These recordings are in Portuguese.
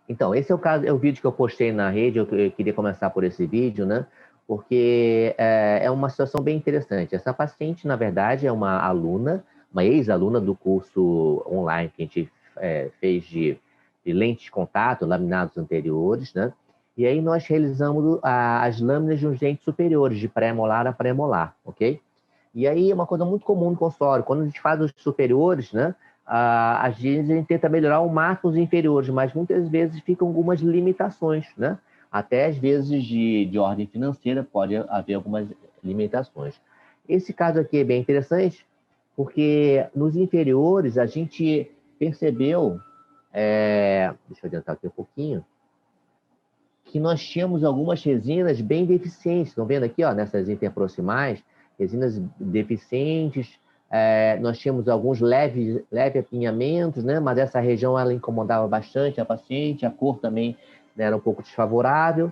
Então, esse é o caso, é o vídeo que eu postei na rede. Eu queria começar por esse vídeo, né? Porque é uma situação bem interessante. Essa paciente, na verdade, é uma aluna, uma ex-aluna do curso online que a gente fez de lentes de contato, laminados anteriores, né? E aí nós realizamos as lâminas de uns dentes superiores, de pré-molar a pré-molar, ok? E aí é uma coisa muito comum no consultório. Quando a gente faz os superiores, né? Às vezes a gente tenta melhorar o máximo os inferiores, mas muitas vezes ficam algumas limitações, né? Até às vezes de ordem financeira pode haver algumas limitações. Esse caso aqui é bem interessante, porque nos inferiores a gente percebeu, deixa eu adiantar aqui um pouquinho, que nós tínhamos algumas resinas bem deficientes. Estão vendo aqui, ó, nessas interproximais, resinas deficientes. Nós tínhamos alguns leves apinhamentos, né? Mas essa região ela incomodava bastante a paciente, a cor também, né, era um pouco desfavorável.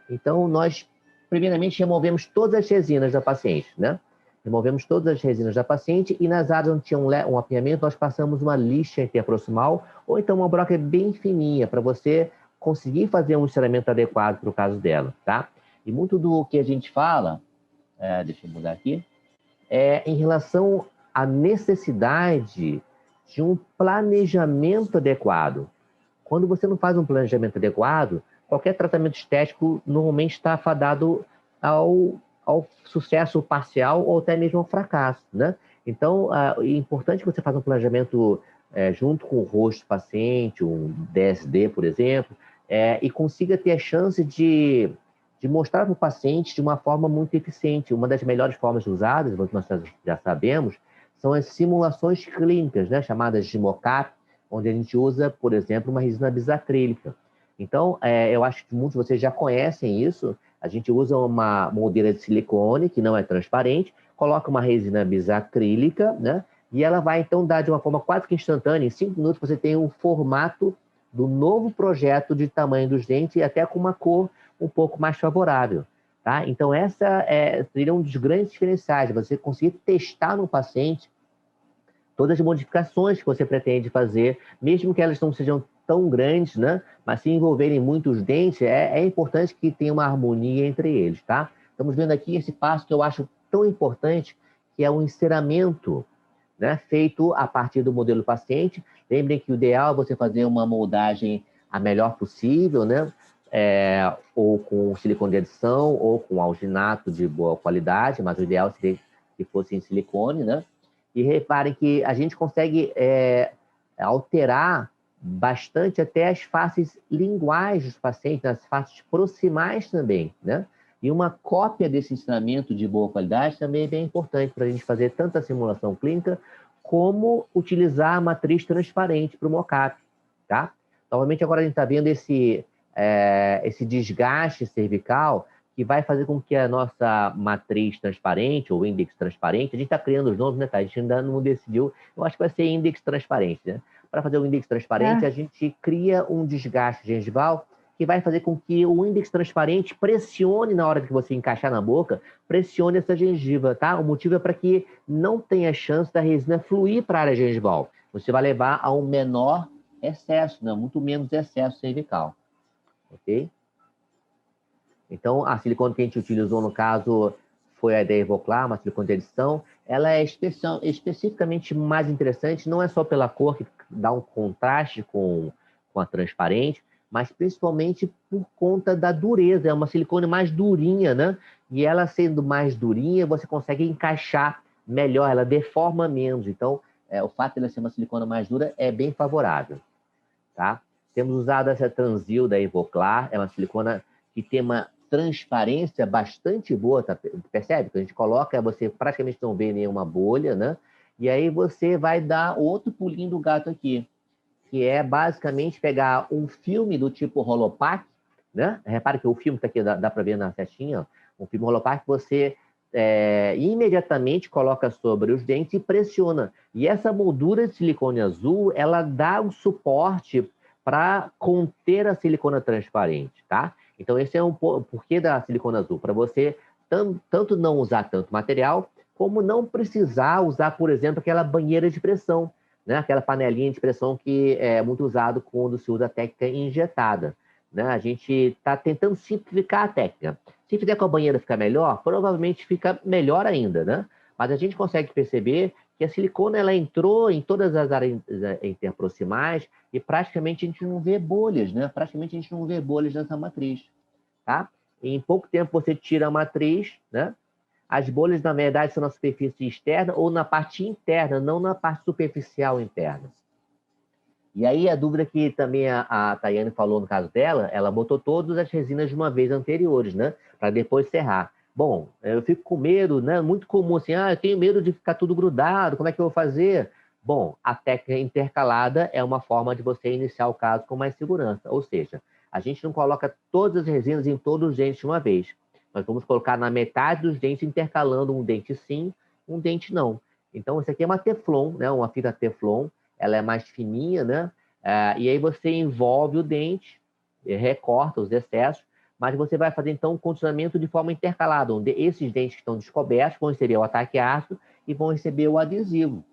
Então, nós, primeiramente, removemos todas as resinas da paciente, né? Removemos todas as resinas da paciente e nas áreas onde tinha um apinhamento, nós passamos uma lixa interproximal ou então uma broca bem fininha para você conseguir fazer um estiramento adequado para o caso dela, tá? E muito do que a gente fala, deixa eu mudar aqui, em relação à necessidade de um planejamento adequado. Quando você não faz um planejamento adequado, qualquer tratamento estético normalmente está fadado ao sucesso parcial ou até mesmo ao fracasso, né? Então, é importante que você faça um planejamento junto com o rosto do paciente, um DSD, por exemplo, e consiga ter a chance de mostrar para o paciente de uma forma muito eficiente. Uma das melhores formas usadas, nós já sabemos, são as simulações clínicas, né, chamadas de mocap, onde a gente usa, por exemplo, uma resina bisacrílica. Então, eu acho que muitos de vocês já conhecem isso. A gente usa uma moldeira de silicone, que não é transparente, coloca uma resina bisacrílica, né? E ela vai, então, dar de uma forma quase que instantânea, em 5 minutos você tem um formato do novo projeto de tamanho dos dentes e até com uma cor um pouco mais favorável, tá? Então, essa seria um dos grandes diferenciais, você conseguir testar no paciente todas as modificações que você pretende fazer, mesmo que elas não sejam tão grandes, né? Mas se envolverem muitos dentes, é importante que tenha uma harmonia entre eles, tá? Estamos vendo aqui esse passo que eu acho tão importante, que é o enceramento, né? Feito a partir do modelo paciente. Lembrem que o ideal é você fazer uma moldagem a melhor possível, né? Ou com silicone de adição, ou com alginato de boa qualidade, mas o ideal seria que fosse em silicone, né? E reparem que a gente consegue alterar bastante até as faces linguais dos pacientes, as faces proximais também, né? E uma cópia desse ensinamento de boa qualidade também é bem importante para a gente fazer tanto a simulação clínica como utilizar a matriz transparente para o mockup, tá? Novamente, agora a gente está vendo esse desgaste cervical que vai fazer com que a nossa matriz transparente ou índex transparente, a gente está criando os nomes, né, tá? A gente ainda não decidiu, eu acho que vai ser índex transparente, né? Para fazer o índex transparente, a gente cria um desgaste gengival que vai fazer com que o índex transparente pressione na hora que você encaixar na boca, pressione essa gengiva, tá? O motivo é para que não tenha chance da resina fluir para a área gengival. Você vai levar a um menor excesso, né? Muito menos excesso cervical, ok? Então, a silicone que a gente utilizou, no caso, foi a da Evoclar, uma silicone de adição. Ela é especificamente mais interessante, não é só pela cor, que dá um contraste com a transparente, mas principalmente por conta da dureza. É uma silicone mais durinha, né? E ela sendo mais durinha, você consegue encaixar melhor, ela deforma menos. Então, o fato de ela ser uma silicone mais dura é bem favorável, tá? Temos usado essa Transil da Evoclar, é uma silicona que tem uma transparência bastante boa, tá? Percebe? Quando a gente coloca, você praticamente não vê nenhuma bolha, né? E aí você vai dar outro pulinho do gato aqui, que é basicamente pegar um filme do tipo Holopack, né? Repare que o filme está aqui, dá para ver na setinha, ó. Um filme Holopack, você imediatamente coloca sobre os dentes e pressiona. E essa moldura de silicone azul, ela dá um suporte para conter a silicona transparente, tá? Então, esse é um porquê da silicona azul, para você tanto não usar tanto material, como não precisar usar, por exemplo, aquela banheira de pressão. né? Aquela panelinha de pressão que é muito usado quando se usa a técnica injetada, né? A gente está tentando simplificar a técnica. Se fizer com a banheira ficar melhor, provavelmente fica melhor ainda, né? Mas a gente consegue perceber que a silicona ela entrou em todas as áreas interproximais e praticamente a gente não vê bolhas, né? Praticamente a gente não vê bolhas nessa matriz, tá? Em pouco tempo você tira a matriz, né? As bolhas, na verdade, são na superfície externa ou na parte interna, não na parte superficial interna. E aí a dúvida que também a Tayane falou no caso dela, ela botou todas as resinas de uma vez anteriores, né? Para depois serrar. Bom, eu fico com medo, né? Muito comum assim, eu tenho medo de ficar tudo grudado, como é que eu vou fazer? Bom, a técnica intercalada é uma forma de você iniciar o caso com mais segurança. Ou seja, a gente não coloca todas as resinas em todos os dentes de uma vez. Nós vamos colocar na metade dos dentes, intercalando um dente sim, um dente não. Então, isso aqui é uma Teflon, né? Uma fita Teflon, ela é mais fininha, né? E aí você envolve o dente, recorta os excessos, mas você vai fazer, então, um condicionamento de forma intercalada, onde esses dentes que estão descobertos vão receber o ataque ácido e vão receber o adesivo,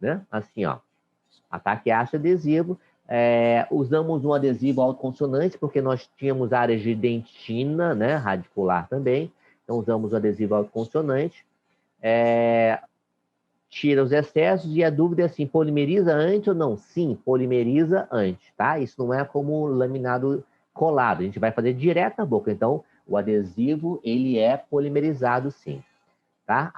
né? Assim, ó, ataque ácido adesivo. Usamos um adesivo autoconsonante, porque nós tínhamos áreas de dentina, né? Radicular também, então usamos o adesivo autoconsonante. Tira os excessos e a dúvida é assim, polimeriza antes ou não? Sim, polimeriza antes, tá? Isso não é como laminado colado, a gente vai fazer direto na boca. Então, o adesivo, ele é polimerizado sim, tá?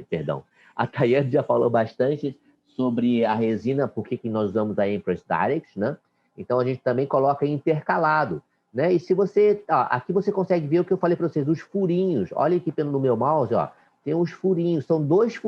Perdão. A Tayane já falou bastante sobre a resina, por que nós usamos a Empress Direct, né? Então, a gente também coloca intercalado, né? E se você... aqui você consegue ver o que eu falei para vocês, os furinhos. Olha aqui no meu mouse, ó. Tem uns furinhos, são dois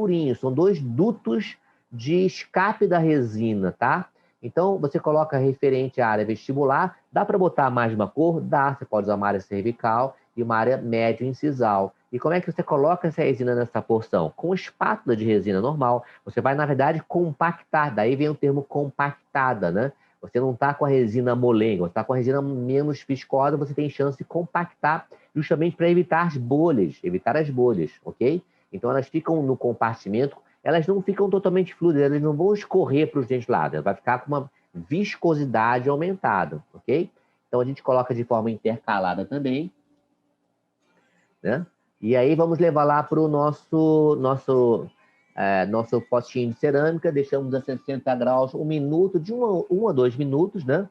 dutos de escape da resina, tá? Então, você coloca referente à área vestibular, dá para botar mais de uma cor? Dá, você pode usar uma área cervical e uma área médio incisal. E como é que você coloca essa resina nessa porção? Com espátula de resina normal. Você vai, na verdade, compactar, daí vem o termo compactada, né? Você não está com a resina molenga, você está com a resina menos viscosa, você tem chance de compactar justamente para evitar as bolhas, ok? Então elas ficam no compartimento, elas não ficam totalmente fluidas, elas não vão escorrer para os dentes lados, ela vai ficar com uma viscosidade aumentada, ok? Então a gente coloca de forma intercalada também, né? E aí vamos levar lá para o nosso potinho de cerâmica, deixamos a 60 graus, um minuto, de 1 a 2 minutos, né?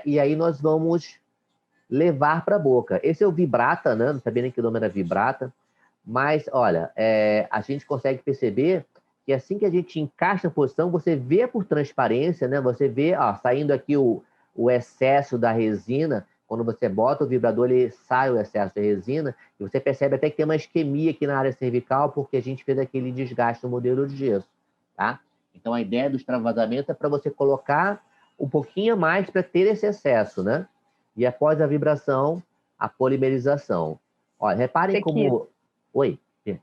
E aí nós vamos levar para a boca. Esse é o vibrata, né? Não sabia nem que o nome era vibrata, mas, olha, a gente consegue perceber que assim que a gente encaixa a posição, você vê por transparência, né? Você vê, saindo aqui o excesso da resina. Quando você bota o vibrador, ele sai o excesso da resina, e você percebe até que tem uma isquemia aqui na área cervical, porque a gente fez aquele desgaste no modelo de gesso, tá? Então, a ideia do extravasamento é para você colocar um pouquinho a mais para ter esse excesso, né? E após a vibração, a polimerização. Olha, reparem como... Oi,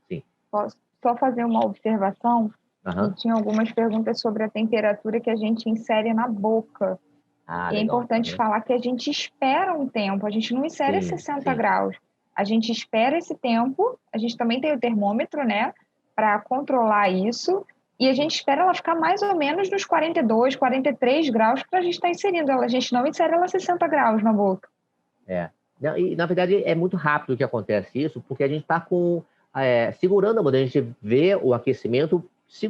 sim. Posso só fazer uma observação? Uhum. E tinha algumas perguntas sobre a temperatura que a gente insere na boca. E é Legal. importante falar que a gente espera um tempo, a gente não insere a 60 graus. A gente espera esse tempo, a gente também tem o termômetro, né, para controlar isso, e a gente espera ela ficar mais ou menos nos 42, 43 graus para a gente estar inserindo ela. A gente não insere ela a 60 graus na boca. E, na verdade, é muito rápido que acontece isso, porque a gente está segurando a moldeira, a gente vê o aquecimento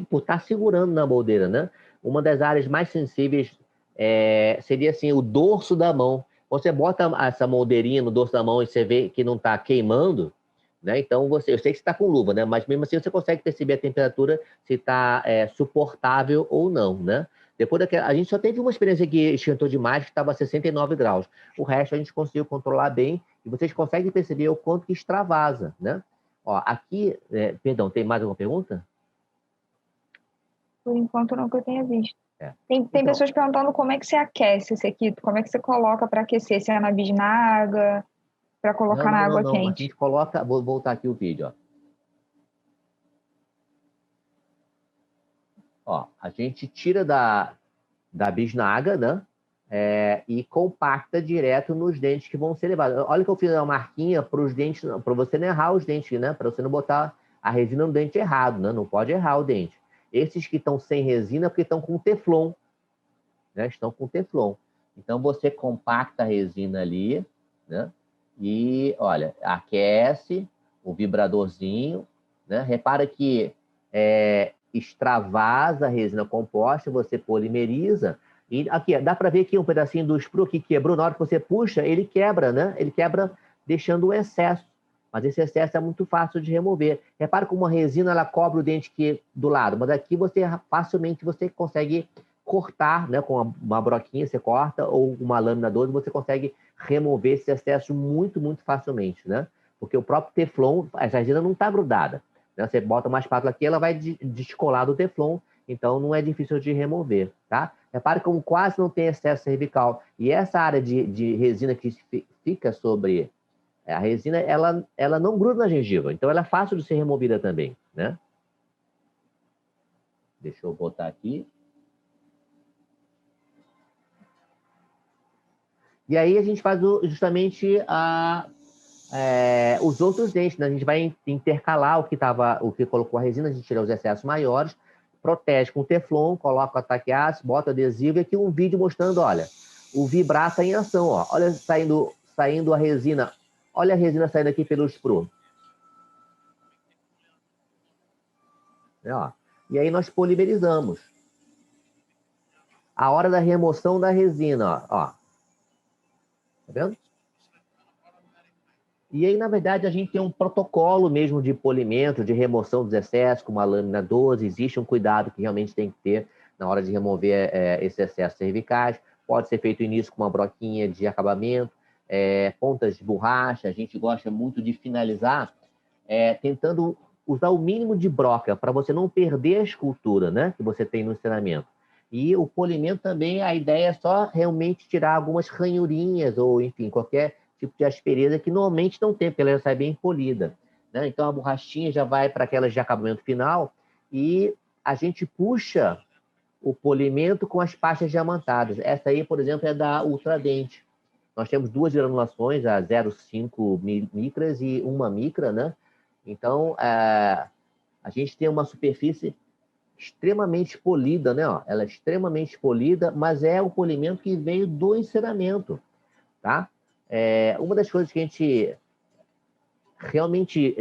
por estar segurando na moldeira, né? Uma das áreas mais sensíveis seria assim, o dorso da mão. Você bota essa moldeirinha no dorso da mão e você vê que não está queimando, né? Então, eu sei que você está com luva, né? Mas mesmo assim você consegue perceber a temperatura, se está suportável ou não, né? Depois a gente só teve uma experiência que esquentou demais, que estava a 69 graus. O resto a gente conseguiu controlar bem, e vocês conseguem perceber o quanto que extravasa, né? Ó, aqui, perdão, tem mais alguma pergunta? Por enquanto, não que eu tenha visto. Tem pessoas perguntando como é que você aquece esse aqui, como é que você coloca para aquecer, se é na bisnaga, para colocar na água quente. A gente coloca, vou voltar aqui o vídeo, ó. A gente tira da bisnaga, né? E compacta direto nos dentes que vão ser levados. Olha que eu fiz uma marquinha para os dentes, para você não errar os dentes, né? Para você não botar a resina no dente errado, né? Não pode errar o dente. Esses que estão sem resina, porque estão com teflon, né? Estão com teflon. Então, você compacta a resina ali, né? E, olha, aquece o vibradorzinho, né? Repara que extravasa a resina composta, você polimeriza. E aqui, dá para ver aqui um pedacinho do sprue que quebrou. Na hora que você puxa, ele quebra, né? Ele quebra deixando o excesso. Mas esse excesso é muito fácil de remover. Repara como a resina ela cobre o dente aqui do lado, mas aqui facilmente você consegue cortar, né? Com uma broquinha você corta, ou uma lâmina 12, você consegue remover esse excesso muito, muito facilmente, né? Porque o próprio teflon, essa resina não está grudada, né? Você bota uma espátula aqui, ela vai descolar do teflon, então não é difícil de remover, tá? Repare como quase não tem excesso cervical. E essa área de resina que fica sobre a resina, ela não gruda na gengiva, então ela é fácil de ser removida também, né? Deixa eu botar aqui. E aí a gente faz justamente os outros dentes, né? A gente vai intercalar o que colocou a resina, a gente tira os excessos maiores, protege com teflon, coloca o ataque ácido, bota adesivo, e aqui um vídeo mostrando, olha, o vibrar está em ação, ó. Olha saindo a resina, olha a resina saindo aqui pelo sprue. Ó. E aí nós polimerizamos. A hora da remoção da resina, ó. Tá vendo? E aí, na verdade, a gente tem um protocolo mesmo de polimento, de remoção dos excessos, com uma lâmina 12. Existe um cuidado que realmente tem que ter na hora de remover esses excessos cervicais. Pode ser feito início com uma broquinha de acabamento, pontas de borracha. A gente gosta muito de finalizar tentando usar o mínimo de broca para você não perder a escultura, né, que você tem no ensinamento. E o polimento também, a ideia é só realmente tirar algumas ranhurinhas ou, enfim, qualquer tipo de aspereza que normalmente não tem, porque ela já sai bem polida, né? Então a borrachinha já vai para aquelas de acabamento final e a gente puxa o polimento com as pastas diamantadas. Essa aí, por exemplo, é da Ultradente. Nós temos duas granulações, a 0,5 micras e 1 micra, né? Então, a gente tem uma superfície extremamente polida, né? Ó, ela é extremamente polida, mas é o polimento que veio do enceramento, tá? Uma das coisas que a gente realmente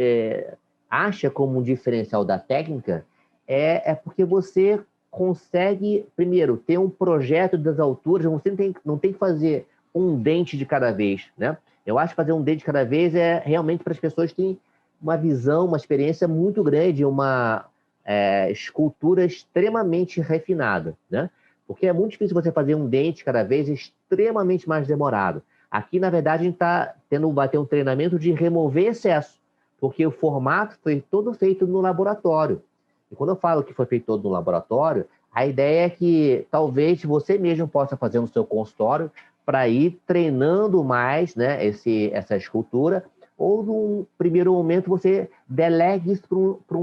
acha como um diferencial da técnica é porque você consegue, primeiro, ter um projeto das alturas, você não tem que fazer um dente de cada vez, né? Eu acho que fazer um dente de cada vez é realmente para as pessoas que têm uma visão, uma experiência muito grande, uma escultura extremamente refinada, né? Porque é muito difícil você fazer um dente cada vez, é extremamente mais demorado. Aqui, na verdade, a gente vai ter um treinamento de remover excesso, porque o formato foi todo feito no laboratório. E quando eu falo que foi feito todo no laboratório, a ideia é que talvez você mesmo possa fazer no seu consultório para ir treinando mais, né, essa escultura, ou num primeiro momento você delegue isso para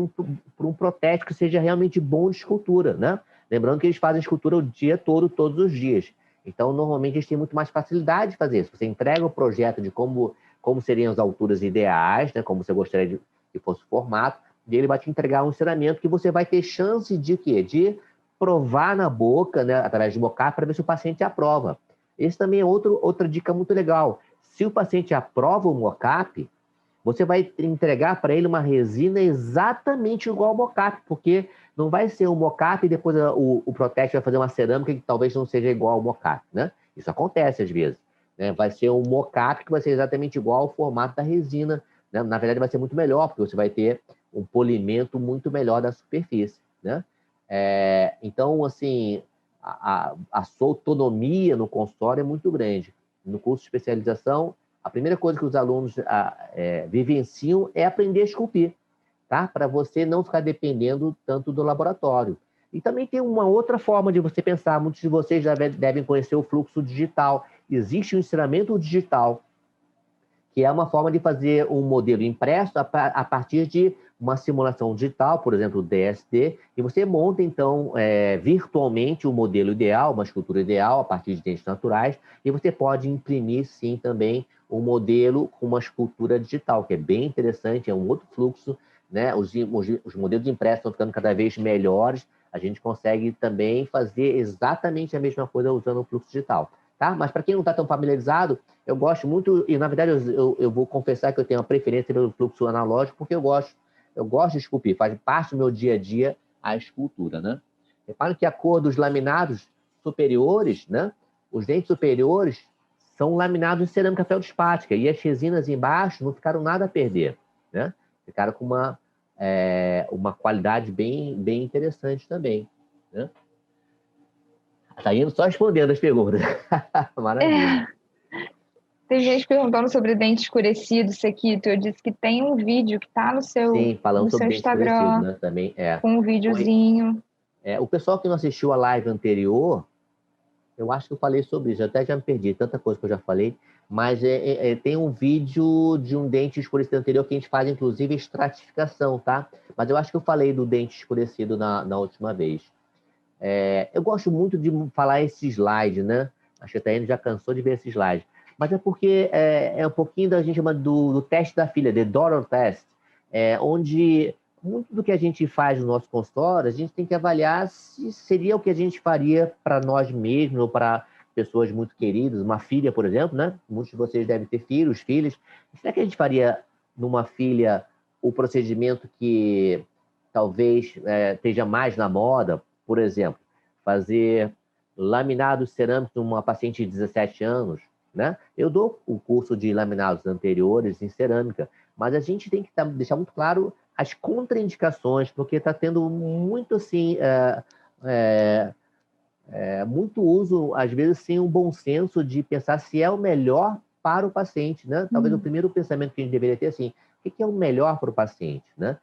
um protético que seja realmente bom de escultura, né? Lembrando que eles fazem escultura o dia todo, todos os dias. Então, normalmente, eles têm muito mais facilidade de fazer isso. Você entrega o projeto de como seriam as alturas ideais, né? Como você gostaria que fosse o formato, e ele vai te entregar um ensinamento que você vai ter chance de quê? De provar na boca, né? Através de mocap, para ver se o paciente aprova. Esse também é outra dica muito legal. Se o paciente aprova o mocap, você vai entregar para ele uma resina exatamente igual ao mocap, porque não vai ser um mocap e depois o Protect vai fazer uma cerâmica que talvez não seja igual ao mocap, né? Isso acontece às vezes, né? Vai ser um mocap que vai ser exatamente igual ao formato da resina, né? Na verdade vai ser muito melhor, porque você vai ter um polimento muito melhor da superfície, né? Então, assim, a sua autonomia no consultório é muito grande. No curso de especialização, a primeira coisa que os alunos vivenciam é aprender a esculpir, tá? Para você não ficar dependendo tanto do laboratório. E também tem uma outra forma de você pensar. Muitos de vocês já devem conhecer o fluxo digital. Existe o ensinamento digital, que é uma forma de fazer um modelo impresso a partir de uma simulação digital, por exemplo, o DSD, e você monta, então, virtualmente o modelo ideal, uma escultura ideal, a partir de dentes naturais, e você pode imprimir, sim, também um modelo com uma escultura digital, que é bem interessante, é um outro fluxo, né? Os modelos impressos estão ficando cada vez melhores, A gente consegue também fazer exatamente a mesma coisa usando o fluxo digital, tá? Mas para quem não está tão familiarizado, eu gosto muito, e na verdade eu vou confessar que eu tenho uma preferência pelo fluxo analógico, porque eu gosto de esculpir, faz parte do meu dia a dia a escultura, né? Repare que a cor dos laminados superiores, né? Os dentes superiores são laminados em cerâmica feldspática e as resinas embaixo não ficaram nada a perder, né? Ficaram com uma qualidade bem interessante também, né? Tá indo só respondendo as perguntas. Maravilha. Tem gente perguntando sobre dente escurecido, Sequito. Eu disse que tem um vídeo que está no Sim, falando no sobre seu dente escurecido, Instagram, né? Também é. com um videozinho. O pessoal que não assistiu a live anterior, eu acho que eu falei sobre isso, até já me perdi, tanta coisa que eu já falei, mas tem um vídeo de um dente escurecido anterior que a gente faz, inclusive, estratificação, tá? Mas eu acho que eu falei do dente escurecido na última vez. Eu gosto muito de falar esse slide, né? Acho que a Taiane já cansou de ver esse slide. Mas é porque é um pouquinho da gente chama do teste da filha, the daughter test, onde muito do que a gente faz no nosso consultório, a gente tem que avaliar se seria o que a gente faria para nós mesmos ou para pessoas muito queridas, uma filha, por exemplo, né? Muitos de vocês devem ter filhos, filhas. Será que a gente faria numa filha o procedimento que talvez esteja mais na moda? Por exemplo, fazer laminados cerâmicos numa paciente de 17 anos, né? Eu dou o curso de laminados anteriores em cerâmica, mas a gente tem que deixar muito claro as contraindicações, porque está tendo muito assim, muito uso, às vezes, sem um bom senso de pensar se é o melhor para o paciente, né? Talvez o primeiro pensamento que a gente deveria ter assim, o que é o melhor para o paciente, né?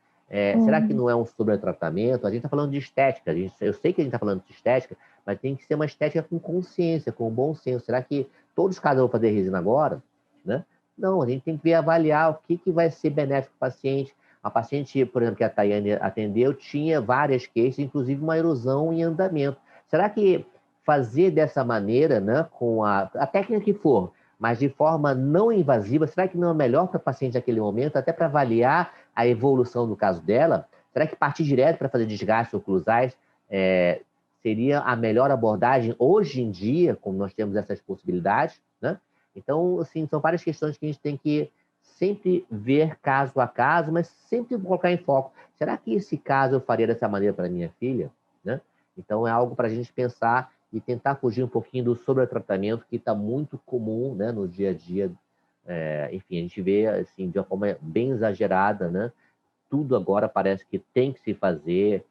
Será que não é um sobretratamento? A gente está falando de estética, eu sei que a gente está falando de estética, mas tem que ser uma estética com consciência, com bom senso. Será que todos os casos vão fazer resina agora? Né? Não, a gente tem que ver, avaliar o que vai ser benéfico para o paciente. A paciente, por exemplo, que a Tayane atendeu, tinha várias queixas, inclusive uma erosão em andamento. Será que fazer dessa maneira, né, com a técnica que for, mas de forma não invasiva, será que não é melhor para a paciente naquele momento, até para avaliar a evolução do caso dela? Será que partir direto para fazer desgastes oclusais seria a melhor abordagem hoje em dia, como nós temos essas possibilidades, né? Então, assim, são várias questões que a gente tem que sempre ver caso a caso, mas sempre colocar em foco. Será que esse caso eu faria dessa maneira para minha filha? Né? Então, é algo para a gente pensar e tentar fugir um pouquinho do sobretratamento que está muito comum, né, no dia a dia. Enfim, a gente vê assim, de uma forma bem exagerada, né? Tudo agora parece que tem que se fazer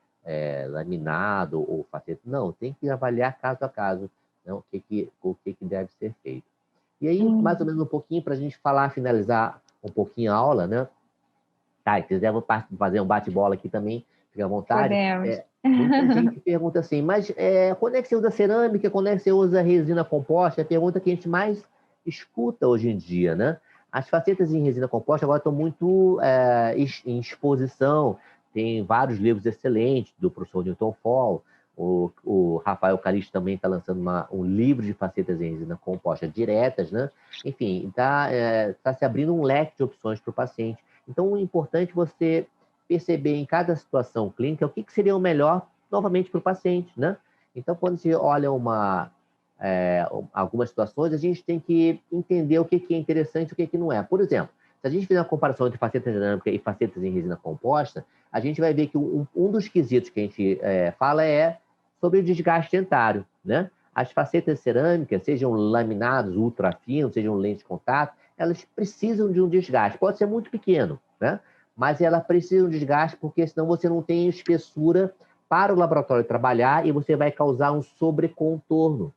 laminado ou faceta. Não, tem que avaliar caso a caso, né, o que deve ser feito. E aí, mais ou menos um pouquinho para a gente falar, finalizar um pouquinho a aula, né? Tá, se quiser, vou fazer um bate-bola aqui também, fica à vontade. Podemos. Muita gente pergunta assim, mas quando é que você usa cerâmica? Quando é que você usa resina composta? É a pergunta que a gente mais escuta hoje em dia, né? As facetas em resina composta agora estão muito em exposição. Tem vários livros excelentes do professor Newton Fall. O Rafael Calisto também está lançando um livro de facetas em resina composta diretas, né? Enfim, está se abrindo um leque de opções para o paciente. Então, é importante você perceber em cada situação clínica o que seria o melhor, novamente, para o paciente, né? Então, quando se olha algumas situações, a gente tem que entender o que é interessante e o que não é. Por exemplo, se a gente fizer uma comparação entre facetas cerâmica e facetas em resina composta, a gente vai ver que um dos quesitos que a gente fala é sobre o desgaste dentário, né? As facetas cerâmicas, sejam laminados ultra finos, sejam lentes de contato, elas precisam de um desgaste. Pode ser muito pequeno, né? Mas ela precisa de um desgaste porque senão você não tem espessura para o laboratório trabalhar e você vai causar um sobrecontorno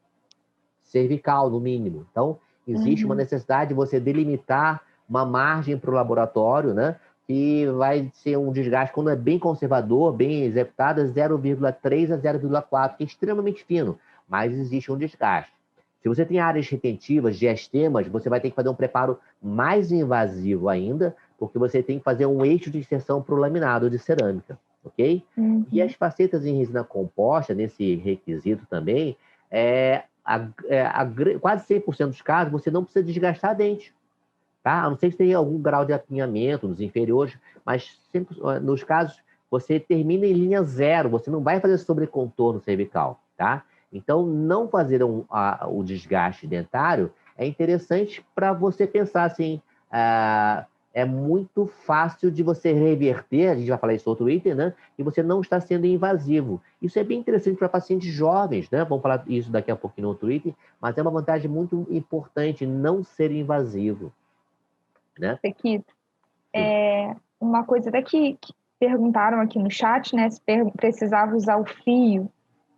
cervical, no mínimo. Então, existe uma necessidade de você delimitar uma margem para o laboratório, né? Que vai ser um desgaste, quando é bem conservador, bem executado, 0,3 a 0,4, que é extremamente fino, mas existe um desgaste. Se você tem áreas retentivas, diastemas, você vai ter que fazer um preparo mais invasivo ainda, porque você tem que fazer um eixo de extensão para o laminado de cerâmica, ok? E as facetas em resina composta, nesse requisito também, quase 100% dos casos, você não precisa desgastar a dente. Tá? A não ser que tenha algum grau de apinhamento nos inferiores, mas sempre, nos casos você termina em linha zero, você não vai fazer sobrecontorno cervical, tá? Então, não fazer o desgaste dentário é interessante para você pensar assim, é muito fácil de você reverter, a gente vai falar isso outro item, né? E você não está sendo invasivo. Isso é bem interessante para pacientes jovens, né? Vamos falar isso daqui a pouquinho no outro item, mas é uma vantagem muito importante não ser invasivo, né? Aqui, Sim. uma coisa até que perguntaram aqui no chat, né? Se precisava usar o fio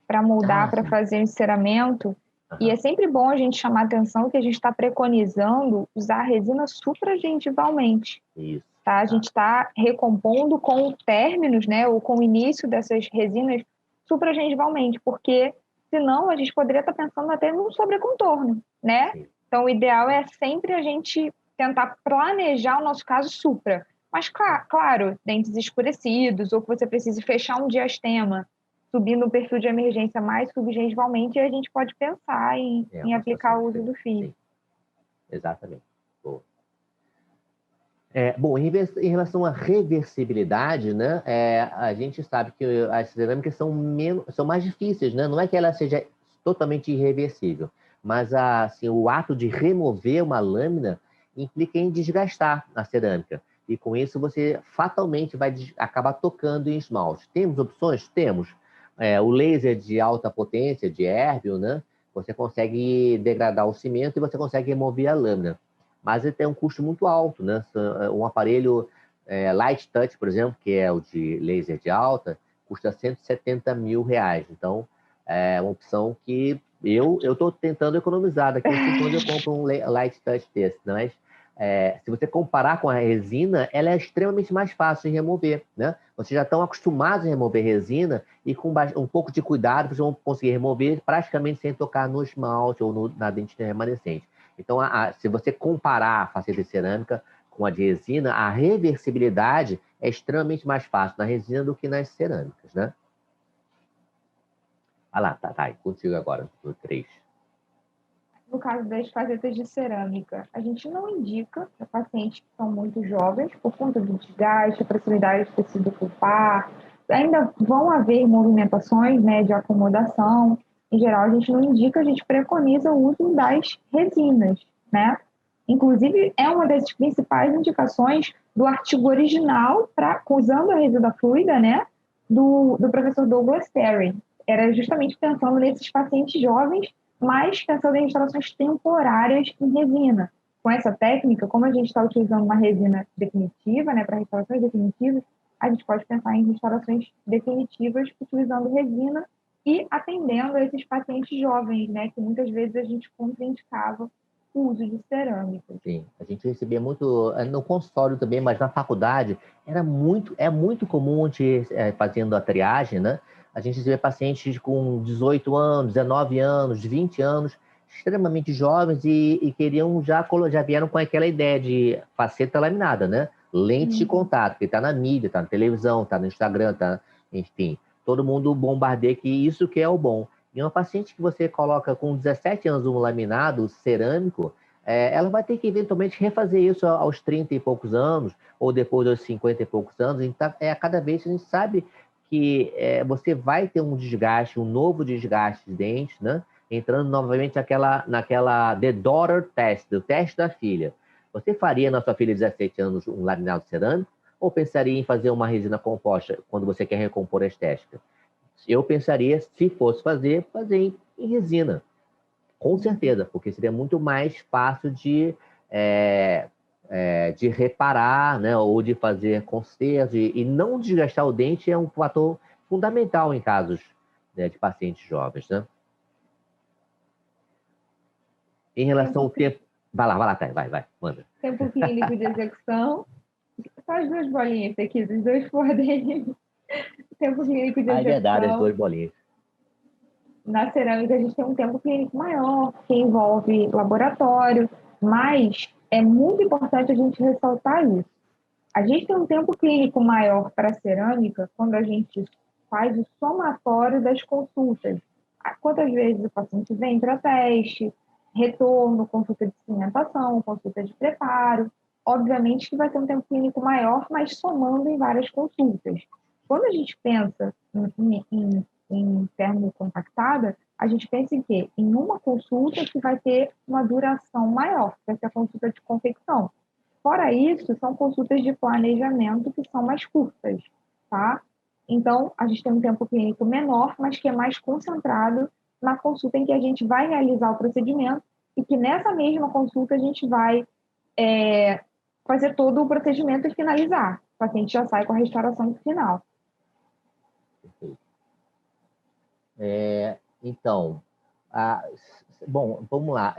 para moldar, para Sim. fazer o enceramento. E é sempre bom a gente chamar a atenção que a gente está preconizando usar a resina supragengivalmente. Isso. Tá? A gente está recompondo com términos, né, ou com o início dessas resinas supragengivalmente, porque senão a gente poderia estar pensando até num sobrecontorno, né? Sim. Então, o ideal é sempre a gente tentar planejar o nosso caso supra. Mas, claro, dentes escurecidos, ou que você precise fechar um diastema, subindo o perfil de emergência mais subgengivalmente, a gente pode pensar em Uma aplicar situação o uso do diferente. fio. Sim, exatamente. Boa. Bom, em relação à reversibilidade, né, a gente sabe que as cerâmicas são mais difíceis, né? Não é que ela seja totalmente irreversível, mas assim, o ato de remover uma lâmina implica em desgastar a cerâmica. E com isso você fatalmente vai acabar tocando em esmalte. Temos opções? Temos. O laser de alta potência, de Erbium, né? Você consegue degradar o cimento e você consegue remover a lâmina, mas ele tem um custo muito alto, né? Um aparelho Light Touch, por exemplo, que é o de laser de alta, custa R$ 170 mil. Então, é uma opção que eu estou tentando economizar. Daqui a uns 5 anos eu compro um Light Touch desse. Mas se você comparar com a resina, ela é extremamente mais fácil de remover, né? Vocês já estão acostumados a remover resina e com um pouco de cuidado vocês vão conseguir remover praticamente sem tocar no esmalte ou na dentina remanescente. Então, se você comparar a faceta de cerâmica com a de resina, a reversibilidade é extremamente mais fácil na resina do que nas cerâmicas, né? Ah lá, tá, contigo agora, no 3. No caso das facetas de cerâmica, a gente não indica para pacientes que são muito jovens, por conta do desgaste, a proximidade do tecido pulpar. Ainda vão haver movimentações, né, de acomodação. Em geral, a gente não indica, a gente preconiza o uso das resinas, né? Inclusive, é uma das principais indicações do artigo original, usando a resina fluida, né, do professor Douglas Terry. Era justamente pensando nesses pacientes jovens, mas pensando em restaurações temporárias em resina. Com essa técnica, como a gente está utilizando uma resina definitiva, né, para restaurações definitivas, a gente pode pensar em restaurações definitivas utilizando resina e atendendo a esses pacientes jovens, né, que muitas vezes a gente contraindicava o uso de cerâmica. Sim, a gente recebia muito no consultório também, mas na faculdade é muito comum a gente fazendo a triagem, né? A gente recebia pacientes com 18 anos, 19 anos, 20 anos, extremamente jovens e queriam já vieram com aquela ideia de faceta laminada, né? Lente de contato, que está na mídia, está na televisão, está no Instagram, enfim, todo mundo bombardeia que isso que é o bom. E uma paciente que você coloca com 17 anos um laminado cerâmico, ela vai ter que eventualmente refazer isso aos 30 e poucos anos, ou depois dos 50 e poucos anos. Então, cada vez a gente sabe que você vai ter um desgaste, um novo desgaste de dentes, né? Entrando novamente naquela The Daughter Test, o teste da filha. Você faria na sua filha de 17 anos um laminado cerâmico, ou pensaria em fazer uma resina composta quando você quer recompor a estética? Eu pensaria, se fosse fazer em resina. Com certeza, porque seria muito mais fácil de reparar, né, ou de fazer conserto, e não desgastar o dente é um fator fundamental em casos, né, de pacientes jovens, né? Em relação ao tempo... Vai lá, Thay, vai, manda. Tempo clínico de execução. Só as duas bolinhas aqui, os dois podem. Tempo clínico de É verdade, as execução. duas bolinhas. Na cerâmica, a gente tem um tempo clínico maior, que envolve laboratório, mas é muito importante a gente ressaltar isso. A gente tem um tempo clínico maior para a cerâmica quando a gente faz o somatório das consultas. Quantas vezes o paciente vem para teste, retorno, consulta de cimentação, consulta de preparo. Obviamente que vai ter um tempo clínico maior, mas somando em várias consultas. quando a gente pensa em termocompactada, a gente pensa em quê? Em uma consulta que vai ter uma duração maior, que vai ser a consulta de confecção. Fora isso, são consultas de planejamento que são mais curtas, tá? Então, a gente tem um tempo clínico menor, mas que é mais concentrado na consulta em que a gente vai realizar o procedimento e que nessa mesma consulta a gente vai fazer todo o procedimento e finalizar. O paciente já sai com a restauração final. Então, bom, vamos lá.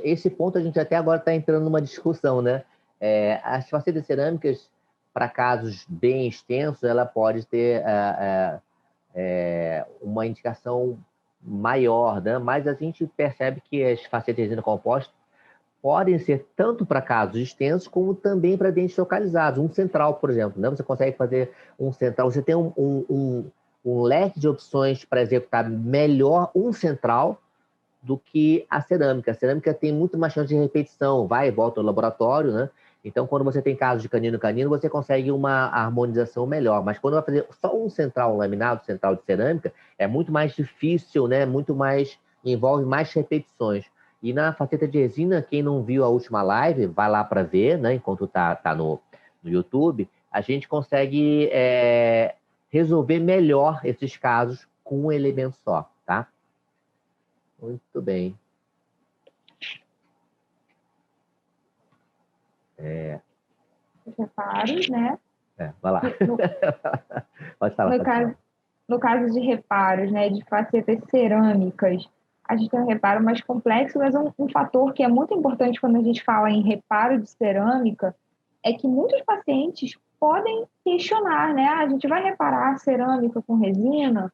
Esse ponto a gente até agora está entrando numa discussão, né? As facetas cerâmicas, para casos bem extensos, ela pode ter uma indicação maior, né? Mas a gente percebe que as facetas de resina composta podem ser tanto para casos extensos como também para dentes localizados. Um central, por exemplo, né? Você consegue fazer um central, você tem um leque de opções para executar melhor um central do que a cerâmica. A cerâmica tem muito mais chance de repetição, vai e volta no laboratório, né? Então, quando você tem casos de canino-canino, você consegue uma harmonização melhor. Mas quando vai fazer só um central laminado, central de cerâmica, é muito mais difícil, né? Muito mais, envolve mais repetições. E na faceta de resina, quem não viu a última live, vai lá para ver, né? Enquanto tá no YouTube, a gente consegue resolver melhor esses casos com um elemento só, tá? Muito bem. Os reparos, né? Vai lá. Pode falar. No caso de reparos, né, de facetas cerâmicas, a gente tem um reparo mais complexo, mas um fator que é muito importante quando a gente fala em reparo de cerâmica é que muitos pacientes podem questionar, né? A gente vai reparar cerâmica com resina?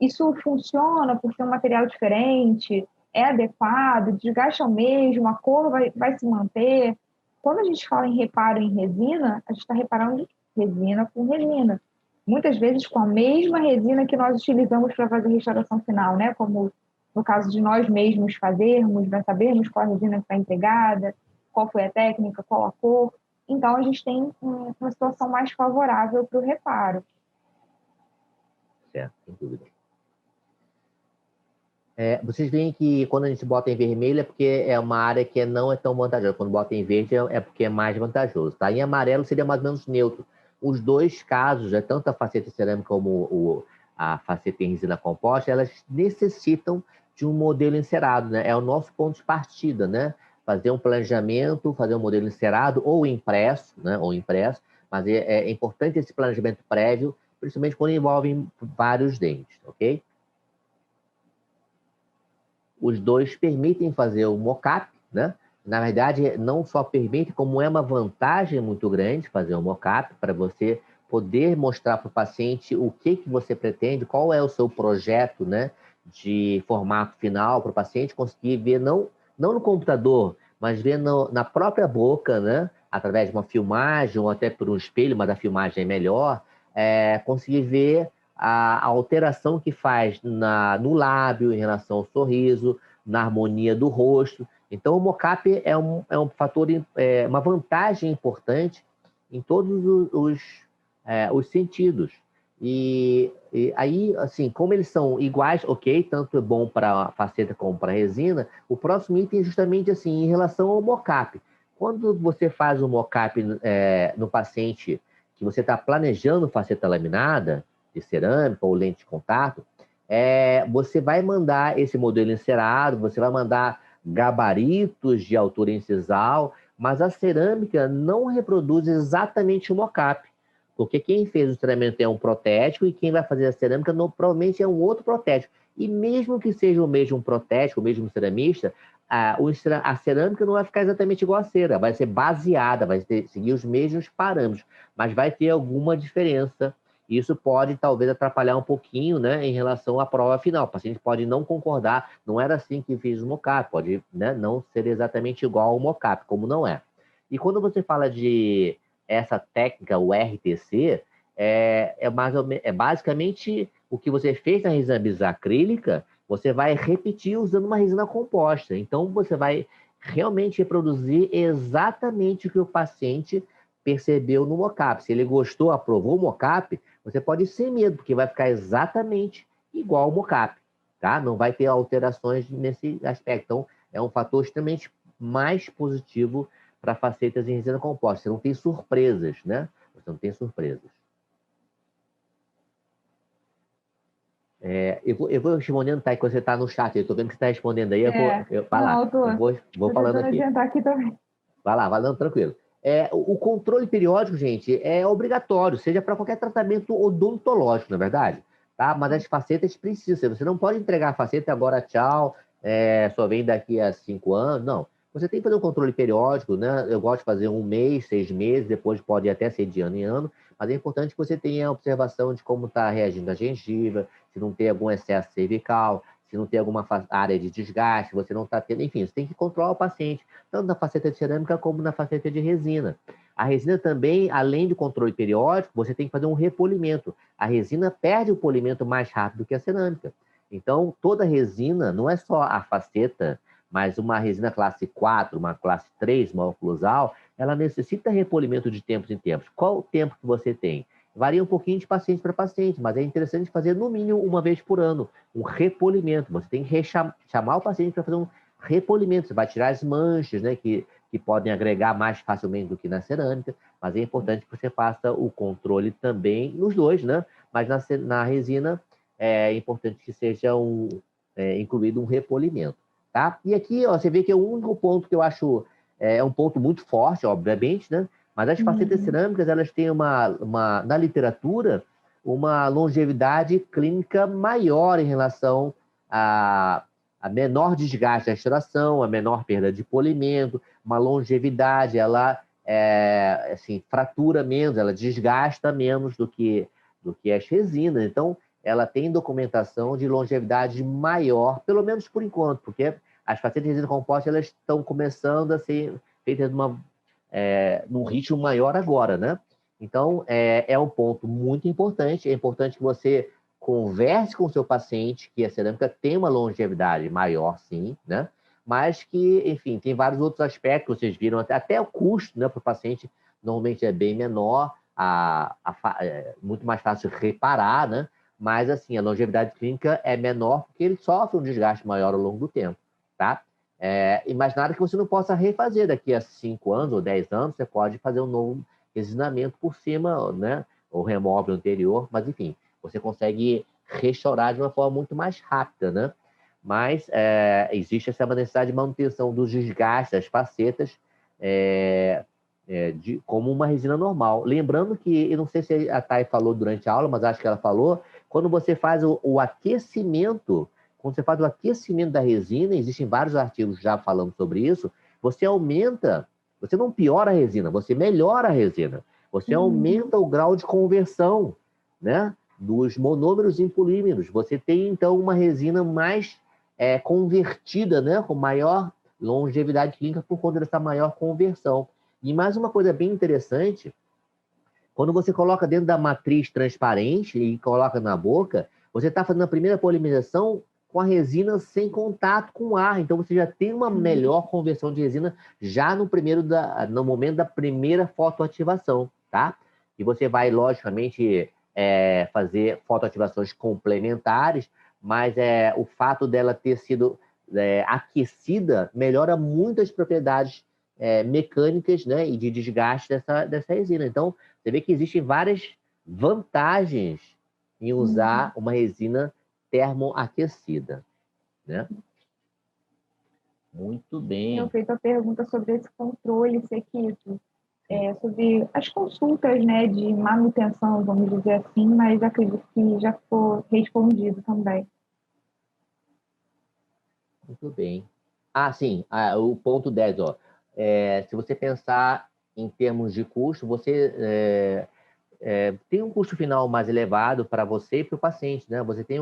Isso funciona por ser um material diferente? É adequado? Desgasta o mesmo? A cor vai se manter? Quando a gente fala em reparo em resina, a gente está reparando resina com resina. Muitas vezes com a mesma resina que nós utilizamos para fazer a restauração final, né? Como no caso de nós mesmos fazermos, nós sabermos qual a resina que está empregada, qual foi a técnica, qual a cor. Então, a gente tem uma situação mais favorável para o reparo. Certo, sem dúvida. Vocês veem que quando a gente bota em vermelho é porque é uma área que não é tão vantajosa. Quando bota em verde é porque é mais vantajoso. Tá? Em amarelo seria mais ou menos neutro. Os dois casos, tanto a faceta cerâmica como a faceta em resina composta, elas necessitam de um modelo encerado, né? É o nosso ponto de partida, né? Fazer um planejamento, fazer um modelo encerado ou impresso, né? Ou impresso, mas é importante esse planejamento prévio, principalmente quando envolve vários dentes, ok? Os dois permitem fazer o mockup, né? Na verdade, não só permite, como é uma vantagem muito grande fazer o mockup para você poder mostrar para o paciente o que você pretende, qual é o seu projeto, né, de formato final para o paciente conseguir ver, não no computador, mas ver na própria boca, né, através de uma filmagem ou até por um espelho, mas a filmagem é melhor, conseguir ver a alteração que faz no lábio em relação ao sorriso, na harmonia do rosto. Então, o mockup é um fator, uma vantagem importante em todos os sentidos. E aí, assim, como eles são iguais, ok, tanto é bom para a faceta como para a resina, o próximo item é justamente assim, em relação ao mockup. Quando você faz o mockup no paciente que você está planejando faceta laminada, de cerâmica ou lente de contato, você vai mandar esse modelo encerado, você vai mandar gabaritos de altura incisal, mas a cerâmica não reproduz exatamente o mockup, porque quem fez o treinamento é um protético e quem vai fazer a cerâmica provavelmente é um outro protético. E mesmo que seja o mesmo protético, o mesmo ceramista, a cerâmica não vai ficar exatamente igual à cera, vai ser baseada, vai seguir os mesmos parâmetros, mas vai ter alguma diferença. Isso pode, talvez, atrapalhar um pouquinho, né, em relação à prova final. O paciente pode não concordar, não era assim que fiz o mockup, pode, né, não ser exatamente igual ao mockup, como não é. E quando você fala de essa técnica, o RTC, basicamente o que você fez na resina bisacrílica, você vai repetir usando uma resina composta. Então, você vai realmente reproduzir exatamente o que o paciente percebeu no mockup. Se ele gostou, aprovou o mockup, você pode ir sem medo, porque vai ficar exatamente igual ao mocap, tá? Não vai ter alterações nesse aspecto. Então, é um fator extremamente mais positivo para facetas em resina composta. Você não tem surpresas, né? Você não tem surpresas. Eu vou respondendo, tá? Que você está no chat, eu estou vendo que você está respondendo aí. Vai lá, vou falando tentando aqui. adiantar aqui também. Vai lá, vai dando tranquilo. O controle periódico, gente, é obrigatório, seja para qualquer tratamento odontológico, na verdade, tá? Mas as facetas precisam. Você não pode entregar a faceta agora, tchau, só vem daqui a 5 anos. Não. Você tem que fazer um controle periódico, né? Eu gosto de fazer 1 mês, 6 meses, depois pode até ser de ano em ano, mas é importante que você tenha a observação de como está reagindo a gengiva, se não tem algum excesso cervical, se não tem alguma área de desgaste, você não está tendo, enfim, você tem que controlar o paciente, tanto na faceta de cerâmica como na faceta de resina. A resina também, além do controle periódico, você tem que fazer um repolimento. A resina perde o polimento mais rápido que a cerâmica. Então, toda resina, não é só a faceta, mas uma resina classe 4, uma classe 3, uma oclusal, ela necessita repolimento de tempos em tempos. Qual o tempo que você tem? Varia um pouquinho de paciente para paciente, mas é interessante fazer no mínimo 1 vez por ano, um repolimento. Você tem que chamar o paciente para fazer um repolimento. Você vai tirar as manchas, né, que podem agregar mais facilmente do que na cerâmica, mas é importante que você faça o controle também nos dois, né? Mas na resina é importante que seja incluído um repolimento, tá? E aqui, ó, você vê que é o único ponto que eu acho um ponto muito forte, obviamente, né? Mas as facetas cerâmicas, elas têm na literatura, uma longevidade clínica maior em relação a menor desgaste da extração, a menor perda de polimento, uma longevidade, ela assim, fratura menos, ela desgasta menos do que as resinas. Então, ela tem documentação de longevidade maior, pelo menos por enquanto, porque as facetas de resina composta, elas estão começando a ser feitas num ritmo maior agora, né? Então, é um ponto muito importante. É importante que você converse com o seu paciente que a cerâmica tem uma longevidade maior, sim, né? Mas que, enfim, tem vários outros aspectos, vocês viram, até o custo, né, para o paciente normalmente é bem menor, muito mais fácil reparar, né? Mas, assim, a longevidade clínica é menor porque ele sofre um desgaste maior ao longo do tempo, tá? Mas nada que você não possa refazer daqui a 5 anos ou 10 anos, você pode fazer um novo resinamento por cima, né? Ou remove o anterior, mas enfim, você consegue restaurar de uma forma muito mais rápida, né? Mas existe essa necessidade de manutenção dos desgastes das facetas como uma resina normal. Lembrando que, eu não sei se a Thay falou durante a aula, mas acho que ela falou, quando você faz o aquecimento, quando você faz o aquecimento da resina, existem vários artigos já falando sobre isso, você não piora a resina, você melhora a resina. Você aumenta o grau de conversão, né, dos monômeros em polímeros. Você tem, então, uma resina mais convertida, né, com maior longevidade clínica por conta dessa maior conversão. E mais uma coisa bem interessante, quando você coloca dentro da matriz transparente e coloca na boca, você está fazendo a primeira polimerização com a resina sem contato com o ar. Então, você já tem uma melhor conversão de resina já no momento da primeira fotoativação, tá? E você vai, logicamente, fazer fotoativações complementares, mas o fato dela ter sido aquecida melhora muito as propriedades mecânicas, né, e de desgaste dessa resina. Então, você vê que existem várias vantagens em usar uma resina termoaquecida, né? Muito bem. Eu fiz a pergunta sobre esse controle sequito, sobre as consultas, né, de manutenção, vamos dizer assim, mas acredito que já ficou respondido também. Muito bem. Sim, o ponto 10, ó. Se você pensar em termos de custo, você tem um custo final mais elevado para você e para o paciente, né? Você tem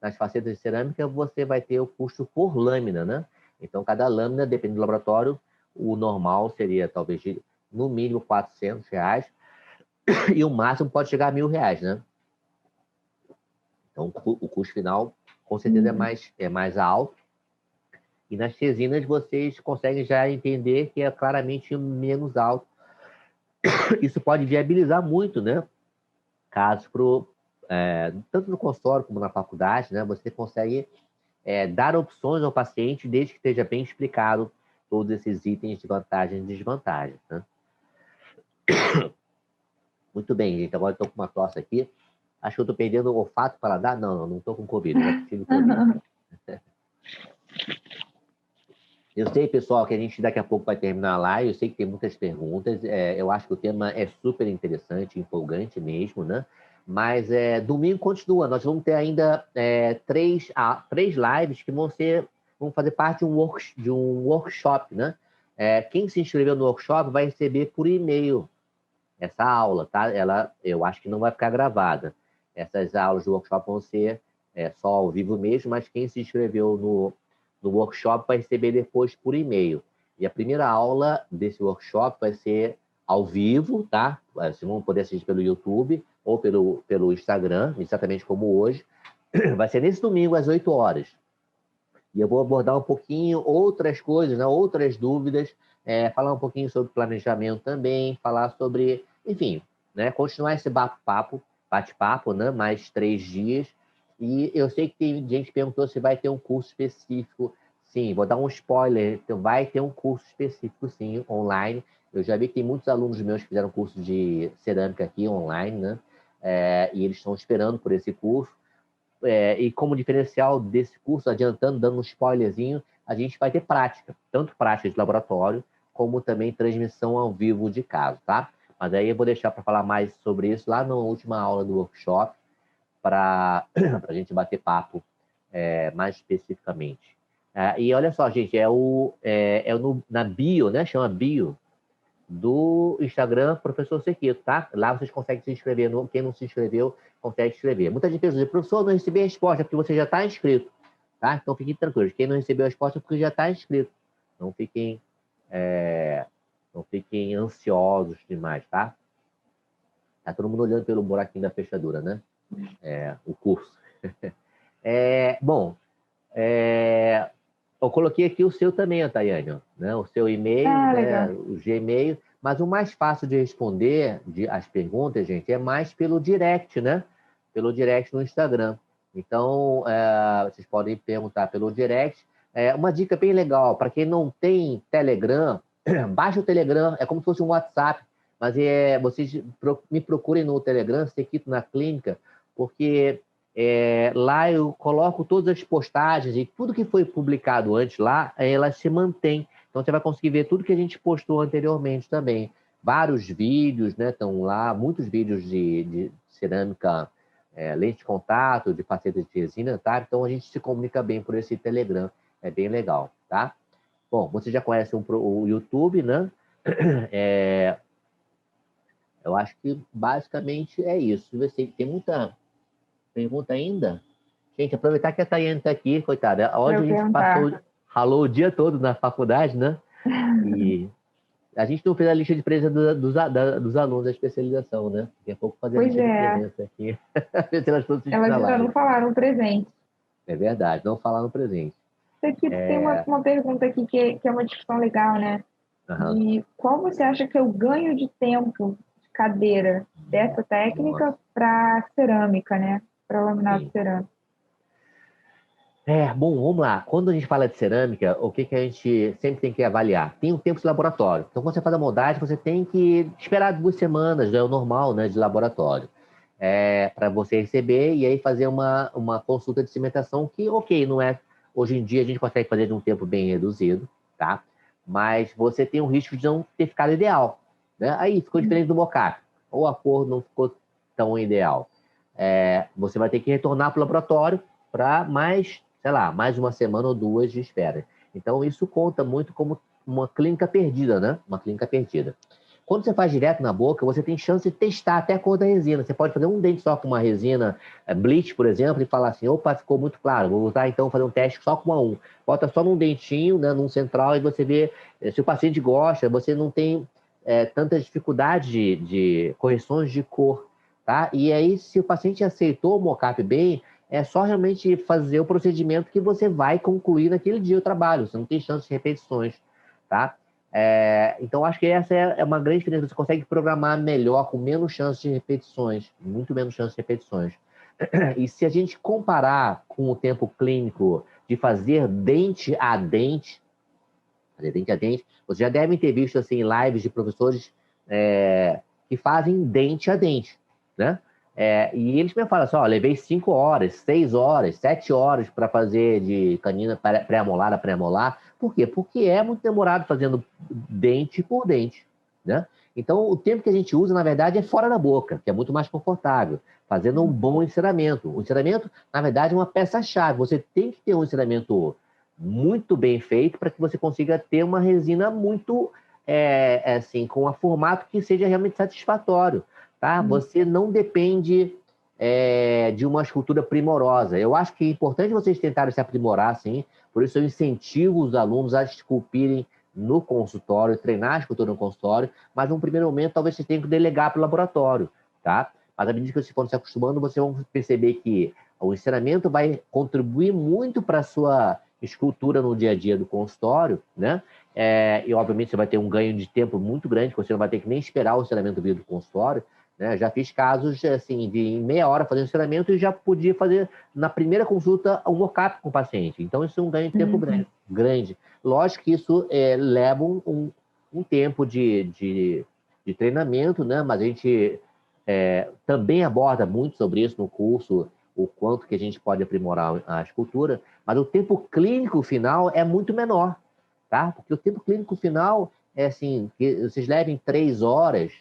nas facetas de cerâmica, você vai ter o custo por lâmina, né? Então, cada lâmina, depende do laboratório, o normal seria talvez no mínimo R$ 400 e o máximo pode chegar a R$ 1.000, né? Então, o custo final, com certeza, é mais alto. E nas resinas, vocês conseguem já entender que é claramente menos alto. Isso pode viabilizar muito, né? casos tanto no consultório como na faculdade, né? Você consegue dar opções ao paciente desde que esteja bem explicado todos esses itens de vantagens e desvantagens, né? Muito bem, gente. Agora estou com uma tosse aqui. Acho que eu estou perdendo o olfato para dar. Não estou com Covid, já tive Covid. Eu sei, pessoal, que a gente daqui a pouco vai terminar a live. Eu sei que tem muitas perguntas. Eu acho que o tema é super interessante, empolgante mesmo, né? Mas domingo continua. Nós vamos ter ainda três lives que vão fazer parte de um workshop, né? Quem se inscreveu no workshop vai receber por e-mail essa aula, tá? Eu acho que não vai ficar gravada. Essas aulas do workshop vão ser só ao vivo mesmo, mas quem se inscreveu no workshop vai receber depois por e-mail. E a primeira aula desse workshop vai ser ao vivo, tá? Vocês vão poder assistir pelo YouTube ou pelo Instagram, exatamente como hoje. Vai ser nesse domingo, às 8 horas. E eu vou abordar um pouquinho outras coisas, né? Outras dúvidas, falar um pouquinho sobre planejamento também, falar sobre, enfim, né? Continuar esse bate-papo, né? Mais 3 dias. E eu sei que tem gente que perguntou se vai ter um curso específico. Sim, vou dar um spoiler. Então, vai ter um curso específico, sim, online. Eu já vi que tem muitos alunos meus que fizeram curso de cerâmica aqui online, né? E eles estão esperando por esse curso. E como diferencial desse curso, adiantando, dando um spoilerzinho, a gente vai ter prática, tanto prática de laboratório, como também transmissão ao vivo de caso, tá? Mas aí eu vou deixar para falar mais sobre isso lá na última aula do workshop, para a gente bater papo mais especificamente. E olha só, gente, na bio, né? Chama bio do Instagram Professor Sequito, tá? Lá vocês conseguem se inscrever. Quem não se inscreveu, consegue se inscrever. Muita gente pergunta, professor, não recebi a resposta, porque você já está inscrito, tá? Então fiquem tranquilos. Quem não recebeu a resposta é porque já está inscrito. Não fiquem, não fiquem ansiosos demais, tá? Tá todo mundo olhando pelo buraquinho da fechadura, né? O curso. Bom, eu coloquei aqui o seu também, Tayane, né? O seu e-mail, né? O Gmail. Mas o mais fácil de responder as perguntas, gente, é mais pelo direct, né? Pelo direct no Instagram. Então, vocês podem perguntar pelo direct. Uma dica bem legal, para quem não tem Telegram, baixa o Telegram, é como se fosse um WhatsApp, mas vocês me procurem no Telegram, Sequito na Clínica, porque lá eu coloco todas as postagens e tudo que foi publicado antes lá, elas se mantêm. Então, você vai conseguir ver tudo que a gente postou anteriormente também. Vários vídeos, né? Estão lá, muitos vídeos de cerâmica, lente de contato, de facetas de resina, tá? Então, a gente se comunica bem por esse Telegram. É bem legal, tá? Bom, você já conhece o YouTube, né? Eu acho que basicamente é isso. Tem muita pergunta ainda? Gente, aproveitar que a Tayane está aqui, coitada. Hoje a gente ralou o dia todo na faculdade, né? E a gente não fez a lista de presença dos alunos da especialização, né? Daqui a pouco fazer a lista de presença aqui. Elas ainda não falaram presente. É verdade, não falaram presente. Aqui tem uma pergunta aqui que é uma discussão legal, né? E qual você acha que é o ganho de tempo de cadeira dessa técnica para cerâmica, né? Para laminado cerâmico? Bom, vamos lá. Quando a gente fala de cerâmica, o que a gente sempre tem que avaliar? Tem um tempo de laboratório. Então, quando você faz a moldagem, você tem que esperar 2 semanas, já é o normal, né, de laboratório, para você receber e aí fazer uma consulta de cimentação que, ok, não é... Hoje em dia, a gente consegue fazer de um tempo bem reduzido, tá? Mas você tem o risco de não ter ficado ideal, né? Aí ficou diferente do mocap, ou a cor não ficou tão ideal. Você vai ter que retornar para o laboratório para mais 1 semana ou 2 de espera. Então, isso conta muito como uma clínica perdida, né? Uma clínica perdida. Quando você faz direto na boca, você tem chance de testar até a cor da resina. Você pode fazer um dente só com uma resina bleach, por exemplo, e falar assim, opa, ficou muito claro, vou usar então fazer um teste só com uma Bota só num dentinho, né, num central, e você vê se o paciente gosta, você não tem tanta dificuldade de correções de cor, tá? E aí, se o paciente aceitou o mocap bem, é só realmente fazer o procedimento que você vai concluir naquele dia o trabalho. Você não tem chance de repetições, tá? Então, acho que essa é uma grande diferença. Você consegue programar melhor, com menos chance de repetições, muito menos chance de repetições. E se a gente comparar com o tempo clínico de fazer dente a dente, vocês já devem ter visto assim, lives de professores que fazem dente a dente, né? E eles me falam assim, levei 5 horas, 6 horas, 7 horas para fazer de canina pré-molar a pré-molar. Por quê? Porque é muito demorado fazendo dente por dente, né? Então, o tempo que a gente usa, na verdade, é fora da boca, que é muito mais confortável, fazendo um bom enceramento. O enceramento, na verdade, é uma peça-chave. Você tem que ter um enceramento muito bem feito para que você consiga ter uma resina muito, assim, com um formato que seja realmente satisfatório, tá? Você não depende de uma escultura primorosa. Eu acho que é importante vocês tentarem se aprimorar, sim. Por isso eu incentivo os alunos a esculpirem no consultório, treinar a escultura no consultório, mas num primeiro momento talvez vocês tenham que delegar para o laboratório, tá? Mas à medida que vocês forem se acostumando, vocês vão perceber que o ensinamento vai contribuir muito para a sua escultura no dia a dia do consultório, né? E obviamente você vai ter um ganho de tempo muito grande, porque você não vai ter que nem esperar o ensinamento vir do consultório, né? Já fiz casos assim, de em meia hora fazendo ensinamento e já podia fazer na primeira consulta um mockup com o paciente. Então isso é um ganho de tempo grande. Lógico que isso leva um tempo de treinamento, né? Mas a gente também aborda muito sobre isso no curso, o quanto que a gente pode aprimorar a escultura, mas o tempo clínico final é muito menor, tá? Porque o tempo clínico final é assim, que vocês levem 3 horas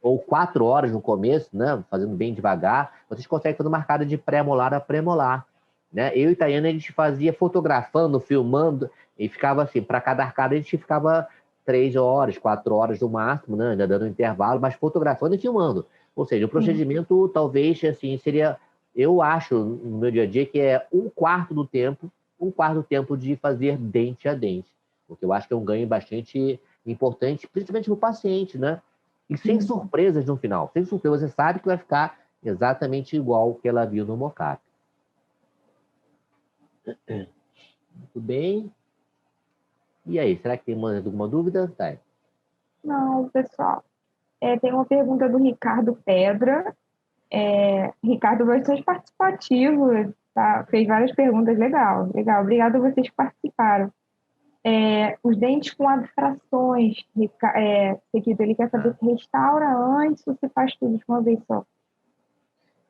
ou 4 horas no começo, né? Fazendo bem devagar, vocês conseguem fazer uma arcada de pré-molar a pré-molar, né? Eu e Tayana, a gente fazia fotografando, filmando, e ficava assim, para cada arcada a gente ficava 3 horas, 4 horas no máximo, né? Ainda dando intervalo, mas fotografando e filmando. Ou seja, o procedimento talvez assim seria, eu acho no meu dia a dia que é um quarto do tempo de fazer dente a dente, porque eu acho que é um ganho bastante importante, principalmente para o paciente, né? E sem surpresas no final. Sem surpresa, você sabe que vai ficar exatamente igual que ela viu no mockup. Muito bem. E aí, será que tem mais alguma dúvida? Tá. Não, pessoal. Tem uma pergunta do Ricardo Pedra. Ricardo bastante participativo, tá? Fez várias perguntas, legal, legal. Obrigada a vocês que participaram. Os dentes com abfrações, Sequito, ele quer saber se restaura antes ou se faz tudo de uma vez só.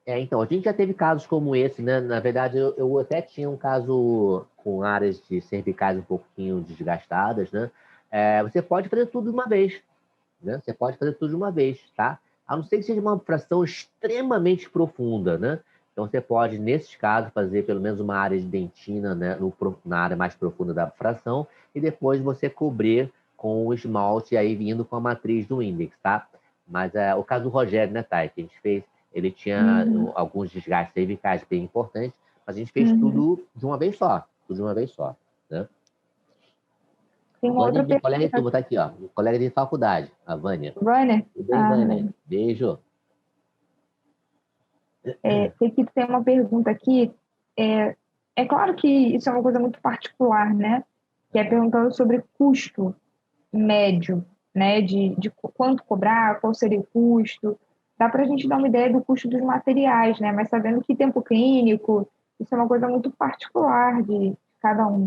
Então, a gente já teve casos como esse, né? Na verdade, eu até tinha um caso com áreas de cervicais um pouquinho desgastadas, né? Você pode fazer tudo de uma vez, né? Você pode fazer tudo de uma vez, tá? A não ser que seja uma fração extremamente profunda, né? Então, você pode, nesses casos, fazer pelo menos uma área de dentina, né? Na área mais profunda da fração, e depois você cobrir com o esmalte, aí vindo com a matriz do índex, tá? Mas o caso do Rogério, né, Thay, que a gente fez, ele tinha alguns desgastes cervicais bem importantes, mas a gente fez tudo de uma vez só, né? Tem uma outra Vânia, colega de pergunta. turma, tá aqui, ó. Colega de faculdade, a Vânia. Vânia? Tudo bem, Vânia? Beijo. Sequito, tem uma pergunta aqui. É claro que isso é uma coisa muito particular, né? Que é perguntando sobre custo médio, né? De quanto cobrar, qual seria o custo. Dá para a gente dar uma ideia do custo dos materiais, né? Mas sabendo que tempo clínico, isso é uma coisa muito particular de cada um.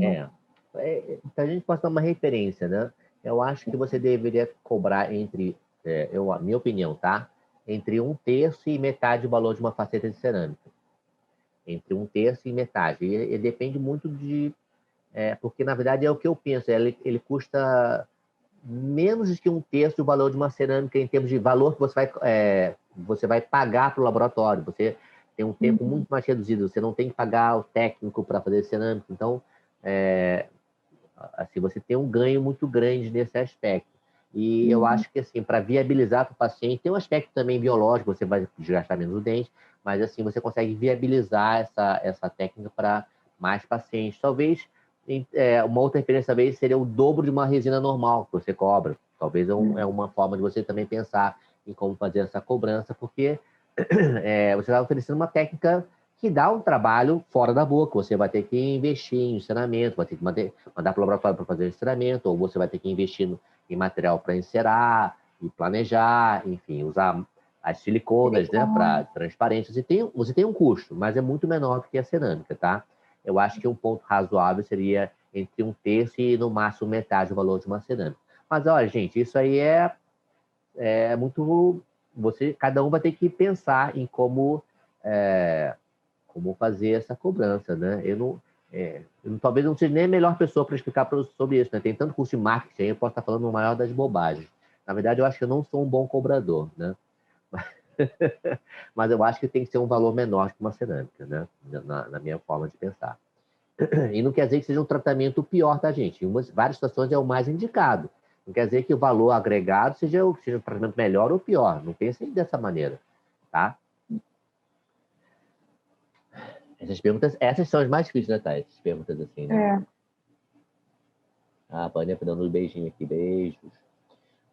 Então a gente pode dar uma referência, né? Eu acho que você deveria cobrar entre, a minha opinião, tá? Entre 1/3 e metade do valor de uma faceta de cerâmica. Entre 1/3 e metade. E depende muito porque, na verdade, é o que eu penso. Ele custa menos do que 1/3 do valor de uma cerâmica em termos de valor que você vai pagar para o laboratório. Você tem um tempo muito mais reduzido. Você não tem que pagar o técnico para fazer cerâmica. Então, assim, você tem um ganho muito grande nesse aspecto. E eu acho que, assim, para viabilizar para o paciente, tem um aspecto também biológico, você vai desgastar menos o dente, mas, assim, você consegue viabilizar essa técnica para mais pacientes. Talvez, uma outra referência, talvez, seria o dobro de uma resina normal que você cobra. Talvez é uma forma de você também pensar em como fazer essa cobrança, porque você está oferecendo uma técnica que dá um trabalho fora da boca. Você vai ter que investir em ensinamento, vai ter que mandar para o laboratório para fazer o ensinamento, ou você vai ter que investir em material para encerar e planejar, enfim, usar as siliconas, né, para transparência. Você tem um custo, mas é muito menor do que a cerâmica, tá? Eu acho que um ponto razoável seria entre 1/3 e, no máximo, metade do valor de uma cerâmica. Mas, olha, gente, isso aí é muito... cada um vai ter que pensar em como fazer essa cobrança, né? Talvez não seja nem a melhor pessoa para explicar sobre isso, né? Tem tanto curso de marketing, eu posso estar falando o maior das bobagens. Na verdade, eu acho que eu não sou um bom cobrador, né? Mas eu acho que tem que ser um valor menor que uma cerâmica, né? Na minha forma de pensar. E não quer dizer que seja um tratamento pior, tá, gente? Em várias situações é o mais indicado. Não quer dizer que o valor agregado seja um tratamento melhor ou pior. Não pensem dessa maneira, tá? Essas são as mais difíceis, né, Thay? Essas perguntas assim, né? A Vânia dando um beijinho aqui, beijos.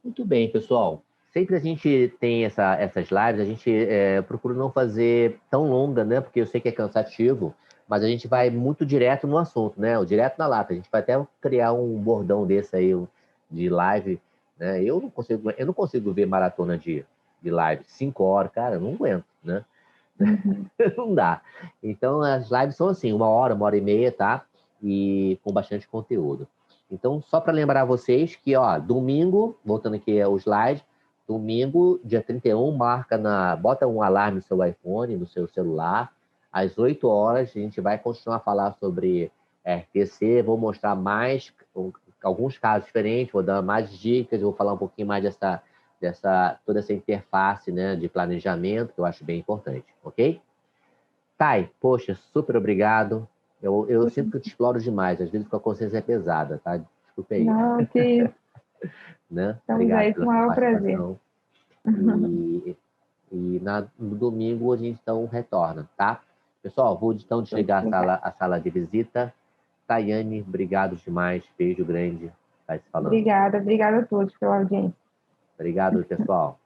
Muito bem, pessoal. Sempre a gente tem essas lives, a gente procura não fazer tão longa, né? Porque eu sei que é cansativo, mas a gente vai muito direto no assunto, né? O direto na lata. A gente vai até criar um bordão desse aí de live, né? Eu não consigo ver maratona de live 5 horas, cara, eu não aguento, né? Não dá. Então, as lives são assim, 1 hora e meia, tá? E com bastante conteúdo. Então, só para lembrar vocês que, ó, domingo, voltando aqui ao slide, domingo, dia 31, bota um alarme no seu iPhone, no seu celular, às 8 horas, a gente vai continuar a falar sobre RTC, vou mostrar alguns casos diferentes, vou dar mais dicas, vou falar um pouquinho mais toda essa interface, né, de planejamento, que eu acho bem importante, ok? Thay, poxa, super obrigado. Eu sinto que eu te exploro demais, às vezes com a consciência é pesada, tá? Desculpa aí. Não, que isso. Né? Estamos Obrigado aí com o maior prazer. No domingo a gente então retorna, tá? Pessoal, vou então desligar a sala de visita. Tayane, obrigado demais. Beijo grande. Tá se falando. Obrigada a todos pela audiência. Obrigado, pessoal.